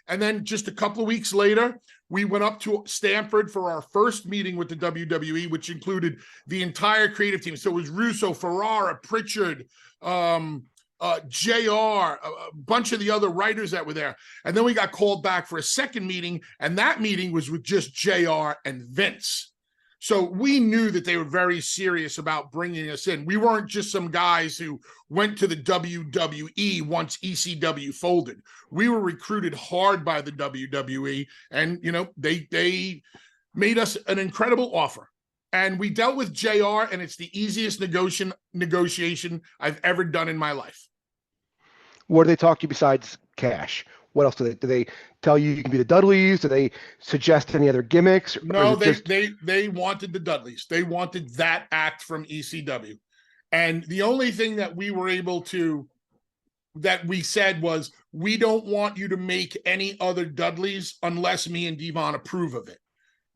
And then just a couple of weeks later, we went up to Stanford for our first meeting with the WWE, which included the entire creative team. So it was Russo, Ferrara, Pritchard, JR, a bunch of the other writers that were there. And then we got called back for a second meeting, and that meeting was with just JR and Vince. So we knew that they were very serious about bringing us in. We weren't just some guys who went to the WWE once ECW folded. We were recruited hard by the WWE, and they made us an incredible offer. And we dealt with JR, and it's the easiest negotiation I've ever done in my life. What do they talk to you besides cash? What else do they tell you? You can be the Dudleys. Do they suggest any other gimmicks? No, they wanted the Dudleys. They wanted that act from ECW. And the only thing that we were able to, that we said was, we don't want you to make any other Dudleys unless me and Devon approve of it.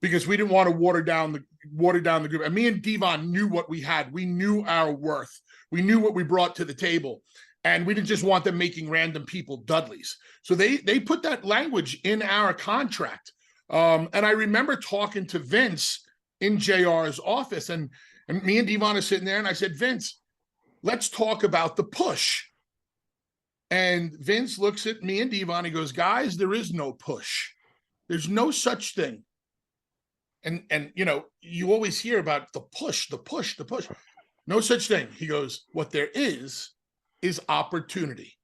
Because we didn't want to water down the group. And me and Devon knew what we had. We knew our worth. We knew what we brought to the table. And we didn't just want them making random people Dudleys. So they put that language in our contract. And I remember talking to Vince in JR's office, and me and Devon are sitting there, and I said, Vince, let's talk about the push. And Vince looks at me and Devon, he goes, guys, there is no push. There's no such thing. And you always hear about the push. No such thing. He goes, what there is opportunity.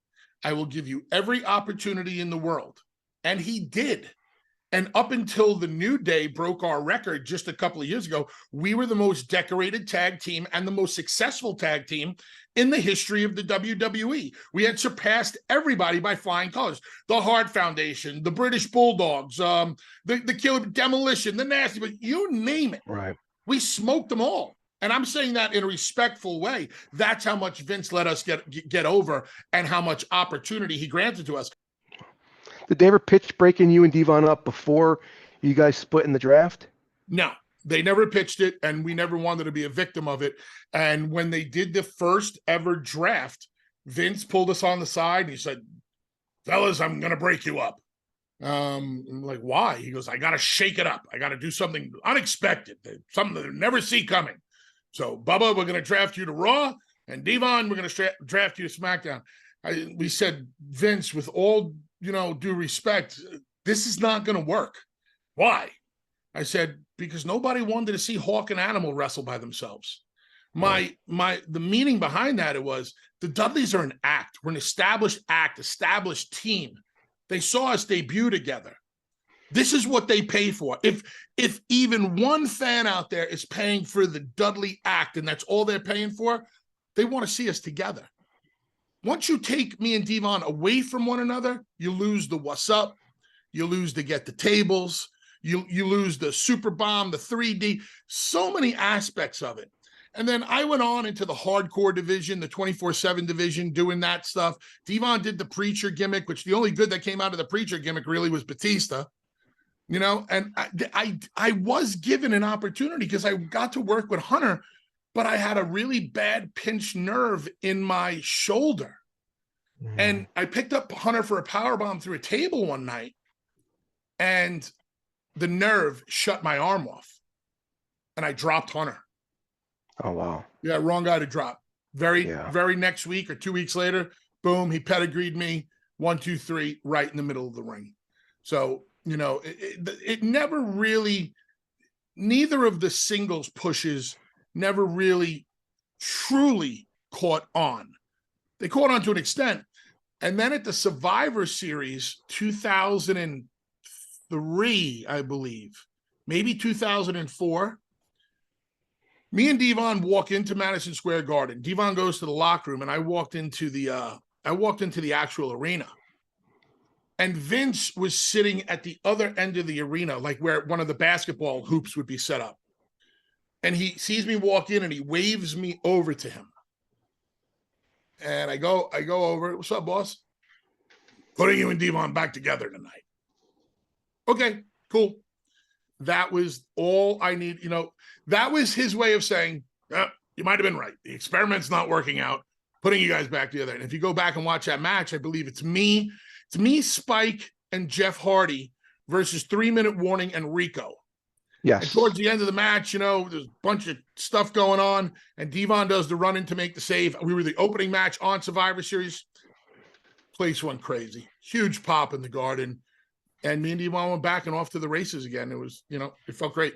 I will give you every opportunity in the world. And he did. And up until the New Day broke our record just a couple of years ago, we were the most decorated tag team and the most successful tag team in the history of the WWE. We had surpassed everybody by flying colors. The Hart Foundation, the British Bulldogs, the Killer Demolition, the Nasty, but you name it. Right. We smoked them all. And I'm saying that in a respectful way. That's how much Vince let us get over and how much opportunity he granted to us. Did they ever pitch breaking you and Devon up before you guys split in the draft? No, they never pitched it, and we never wanted to be a victim of it. And when they did the first ever draft, Vince pulled us on the side and he said, fellas, I'm going to break you up. I'm like, why? He goes, I got to shake it up. I got to do something unexpected, something that I never see coming. So, Bubba, we're going to draft you to Raw, and Devon, we're going to draft you to SmackDown. We said, Vince, with all due respect, this is not going to work. Why? I said, because nobody wanted to see Hawk and Animal wrestle by themselves. The meaning behind that, it was the Dudleys are an act. We're an established act, established team. They saw us debut together. This is what they pay for. If even one fan out there is paying for the Dudley act and that's all they're paying for, they want to see us together. Once you take me and Devon away from one another, you lose the what's up, you lose the get the tables, you lose the super bomb, the 3D, so many aspects of it. And then I went on into the hardcore division, the 24/7 division, doing that stuff. Devon did the preacher gimmick, which the only good that came out of the preacher gimmick really was Batista. And I was given an opportunity because I got to work with Hunter, but I had a really bad pinched nerve in my shoulder. Mm. And I picked up Hunter for a powerbomb through a table one night, and the nerve shut my arm off, and I dropped Hunter. Oh, wow. Yeah, wrong guy to drop. Very next week or 2 weeks later, boom, he pedigreed me, 1, 2, 3, right in the middle of the ring. So, it never really, neither of the singles pushes never really truly caught on. They caught on to an extent. And then at the Survivor Series, 2003, I believe, maybe 2004, me and Devon walk into Madison Square Garden. Devon goes to the locker room, and I walked into the actual arena. And Vince was sitting at the other end of the arena, like where one of the basketball hoops would be set up. And he sees me walk in and he waves me over to him. And I go over. What's up, boss? Putting you and Devon back together tonight. Okay, cool. That was all I need. That was his way of saying, you might have been right. The experiment's not working out. Putting you guys back together. And if you go back and watch that match, I believe it's me, Spike, and Jeff Hardy versus 3 Minute Warning and Rico. Yes. And towards the end of the match, there's a bunch of stuff going on, and Devon does the run in to make the save. We were the opening match on Survivor Series. Place went crazy. Huge pop in the Garden. And me and Devon went back and off to the races again. It was, it felt great.